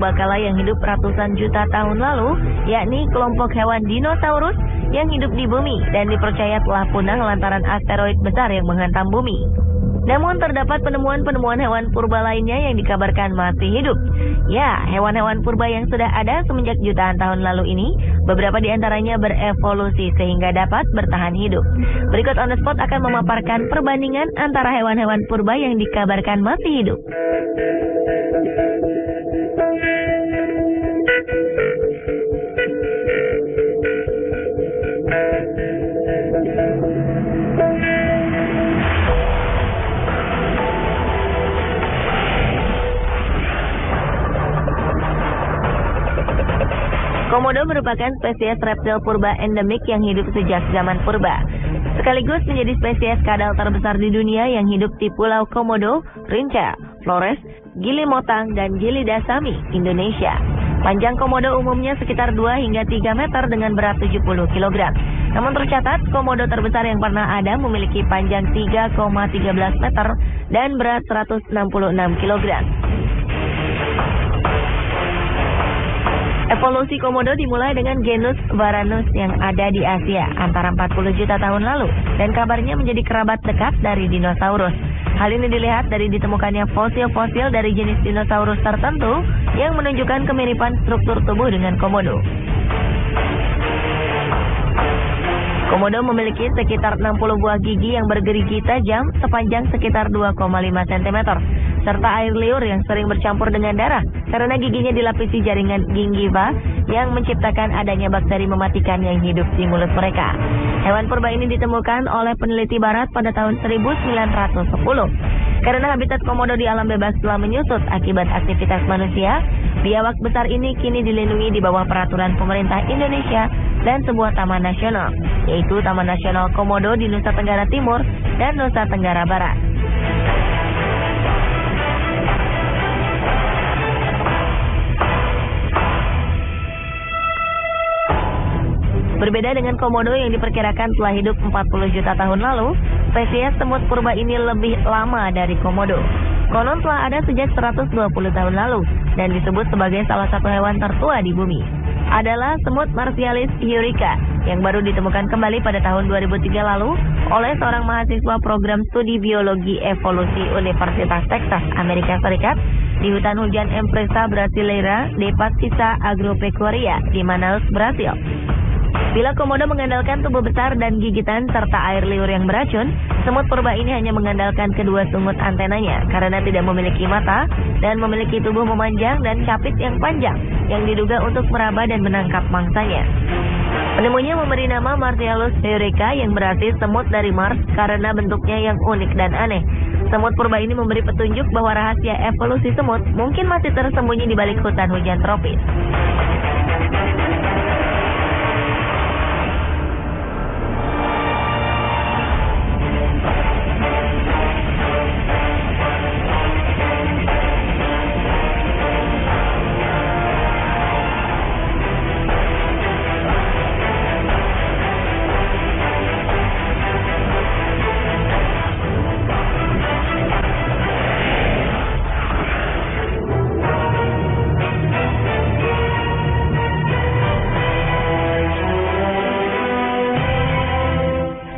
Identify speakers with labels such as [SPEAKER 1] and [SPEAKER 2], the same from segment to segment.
[SPEAKER 1] purbakala yang hidup ratusan juta tahun lalu, yakni kelompok hewan dinosaurus yang hidup di bumi dan dipercaya telah punah lantaran asteroid besar yang menghantam bumi. Namun terdapat penemuan-penemuan hewan purba lainnya yang dikabarkan masih hidup. Ya, hewan-hewan purba yang sudah ada semenjak jutaan tahun lalu ini, beberapa di antaranya berevolusi sehingga dapat bertahan hidup. Berikut On The Spot akan memaparkan perbandingan antara hewan-hewan purba yang dikabarkan masih hidup. Komodo merupakan spesies reptil purba endemik yang hidup sejak zaman purba. Sekaligus menjadi spesies kadal terbesar di dunia yang hidup di Pulau Komodo, Rinca, Flores, Gili Motang, dan Gili Dasami, Indonesia. Panjang komodo umumnya sekitar 2 hingga 3 meter dengan berat 70 kg. Namun tercatat, komodo terbesar yang pernah ada memiliki panjang 3,13 meter dan berat 166 kg. Evolusi komodo dimulai dengan genus Varanus yang ada di Asia antara 40 juta tahun lalu dan kabarnya menjadi kerabat dekat dari dinosaurus. Hal ini dilihat dari ditemukannya fosil-fosil dari jenis dinosaurus tertentu yang menunjukkan kemiripan struktur tubuh dengan komodo. Komodo memiliki sekitar 60 buah gigi yang bergerigi tajam sepanjang sekitar 2,5 cm, serta air liur yang sering bercampur dengan darah karena giginya dilapisi jaringan gingiva yang menciptakan adanya bakteri mematikan yang hidup di mulut mereka. Hewan purba ini ditemukan oleh peneliti barat pada tahun 1910. Karena habitat komodo di alam bebas telah menyusut akibat aktivitas manusia, biawak besar ini kini dilindungi di bawah peraturan pemerintah Indonesia dan sebuah taman nasional, yaitu Taman Nasional Komodo di Nusa Tenggara Timur dan Nusa Tenggara Barat. Berbeda dengan komodo yang diperkirakan telah hidup 40 juta tahun lalu, spesies semut purba ini lebih lama dari komodo. Konon telah ada sejak 120 tahun lalu dan disebut sebagai salah satu hewan tertua di bumi. Adalah semut Martialis hiurica yang baru ditemukan kembali pada tahun 2003 lalu oleh seorang mahasiswa program studi biologi evolusi Universitas Texas, Amerika Serikat di hutan hujan Empresa Brasileira de Pastica Agropecuaria di Manaus, Brasil. Bila komodo mengandalkan tubuh besar dan gigitan serta air liur yang beracun, semut purba ini hanya mengandalkan kedua sungut antenanya karena tidak memiliki mata dan memiliki tubuh memanjang dan capit yang panjang yang diduga untuk meraba dan menangkap mangsanya. Penemunya memberi nama Martialus hiurica yang berarti semut dari Mars karena bentuknya yang unik dan aneh. Semut purba ini memberi petunjuk bahwa rahasia evolusi semut mungkin masih tersembunyi di balik hutan hujan tropis.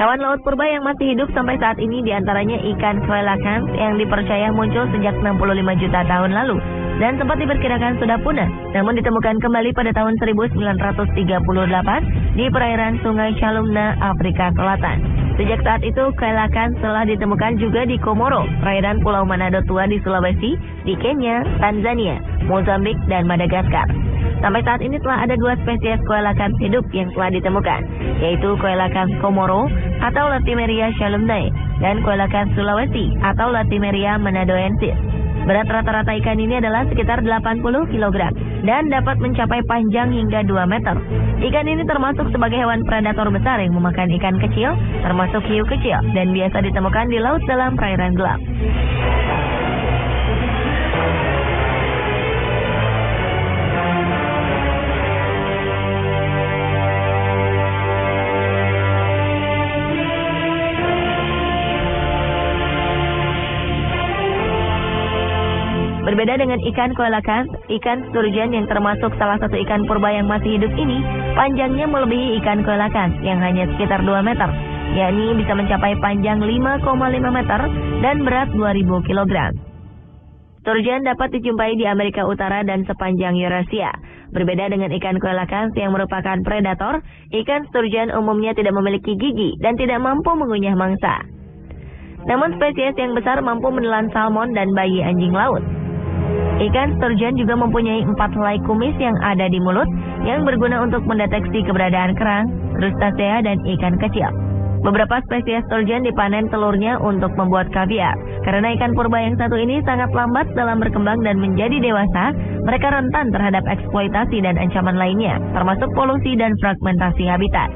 [SPEAKER 1] Hewan laut purba yang masih hidup sampai saat ini diantaranya ikan coelacanth yang dipercaya muncul sejak 65 juta tahun lalu dan sempat diperkirakan sudah punah, namun ditemukan kembali pada tahun 1938 di perairan Sungai Chalumna, Afrika Selatan. Sejak saat itu, coelacanth telah ditemukan juga di Komoro, perairan Pulau Manado Tua di Sulawesi, di Kenya, Tanzania, Mozambik, dan Madagaskar. Sampai saat ini telah ada 2 spesies coelacanth hidup yang telah ditemukan, yaitu coelacanth Komoro atau Latimeria chalumnae dan coelacanth Sulawesi atau Latimeria manadoensis. Berat rata-rata ikan ini adalah sekitar 80 kg dan dapat mencapai panjang hingga 2 meter. Ikan ini termasuk sebagai hewan predator besar yang memakan ikan kecil, termasuk hiu kecil, dan biasa ditemukan di laut dalam perairan gelap. Berbeda dengan ikan coelacanth, ikan sturgeon yang termasuk salah satu ikan purba yang masih hidup ini, panjangnya melebihi ikan coelacanth yang hanya sekitar 2 meter, yakni bisa mencapai panjang 5,5 meter dan berat 2.000 kg. Sturgeon dapat dijumpai di Amerika Utara dan sepanjang Eurasia. Berbeda dengan ikan coelacanth yang merupakan predator, ikan sturgeon umumnya tidak memiliki gigi dan tidak mampu mengunyah mangsa. Namun spesies yang besar mampu menelan salmon dan bayi anjing laut. Ikan sturgeon juga mempunyai 4 helai kumis yang ada di mulut yang berguna untuk mendeteksi keberadaan kerang, krustasea, dan ikan kecil. Beberapa spesies sturgeon dipanen telurnya untuk membuat kaviar. Karena ikan purba yang satu ini sangat lambat dalam berkembang dan menjadi dewasa, mereka rentan terhadap eksploitasi dan ancaman lainnya, termasuk polusi dan fragmentasi habitat.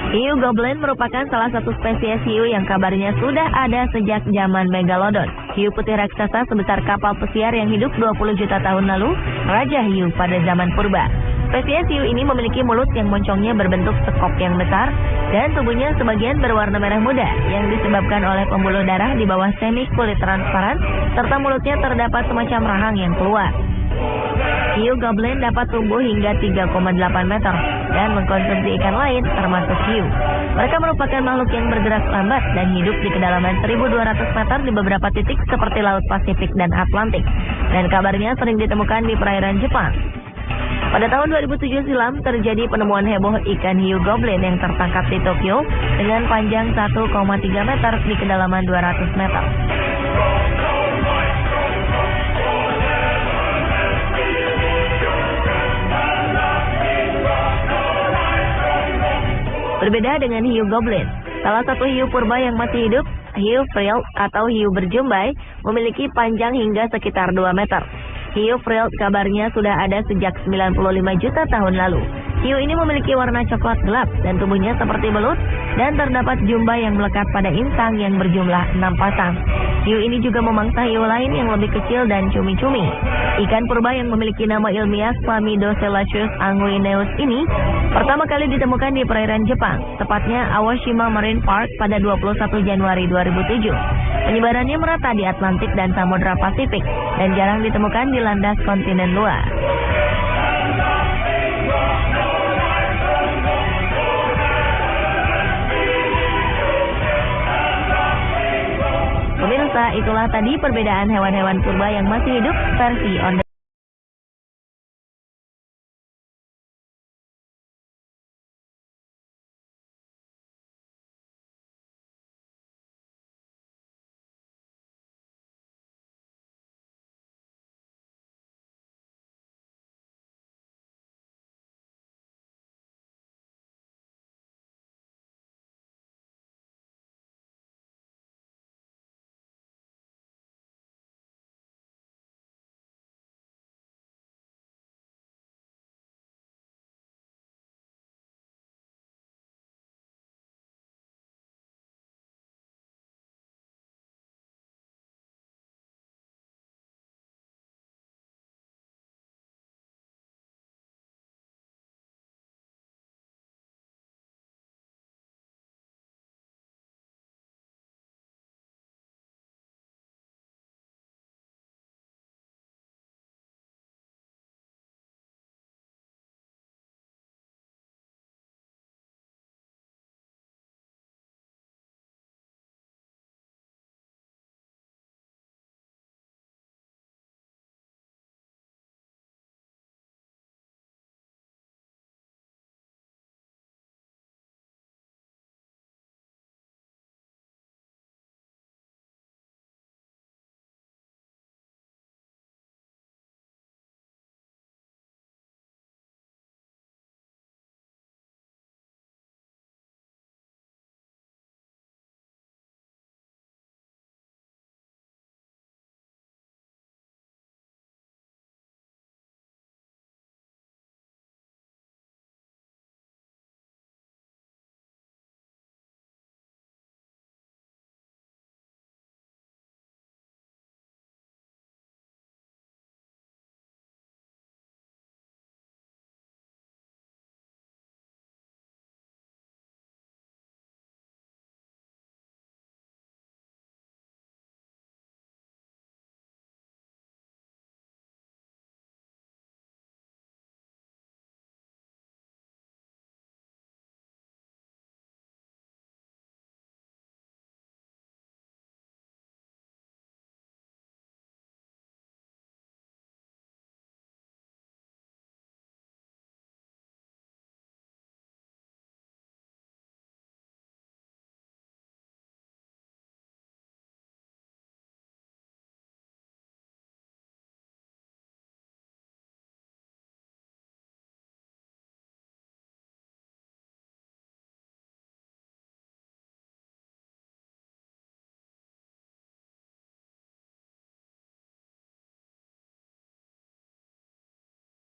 [SPEAKER 1] Hiu goblin merupakan salah satu spesies hiu yang kabarnya sudah ada sejak zaman megalodon. Hiu putih raksasa sebesar kapal pesiar yang hidup 20 juta tahun lalu, raja hiu pada zaman purba. Spesies hiu ini memiliki mulut yang moncongnya berbentuk sekop yang besar dan tubuhnya sebagian berwarna merah muda yang disebabkan oleh pembuluh darah di bawah semi kulit transparan serta mulutnya terdapat semacam rahang yang keluar. Hiu goblin dapat tumbuh hingga 3,8 meter dan mengkonsumsi ikan lain termasuk hiu. Mereka merupakan makhluk yang bergerak lambat dan hidup di kedalaman 1.200 meter di beberapa titik seperti Laut Pasifik dan Atlantik. Dan kabarnya sering ditemukan di perairan Jepang. Pada tahun 2007 silam terjadi penemuan heboh ikan hiu goblin yang tertangkap di Tokyo dengan panjang 1,3 meter di kedalaman 200 meter. Berbeda dengan hiu goblin, salah satu hiu purba yang masih hidup, hiu frilled atau hiu berjumbai, memiliki panjang hingga sekitar 2 meter. Hiu frilled kabarnya sudah ada sejak 95 juta tahun lalu. Hiu ini memiliki warna coklat gelap dan tubuhnya seperti belut dan terdapat jumbai yang melekat pada insang yang berjumlah 6 pasang. Hiu ini juga memangsa hiu lain yang lebih kecil dan cumi-cumi. Ikan purba yang memiliki nama ilmiah Chlamydoselachus anguineus ini pertama kali ditemukan di perairan Jepang, tepatnya Awashima Marine Park pada 21 Januari 2007. Penyebarannya merata di Atlantik dan Samudra Pasifik dan jarang ditemukan di landas kontinen luar. Pemirsa, itulah tadi perbedaan hewan-hewan purba yang masih hidup versi on the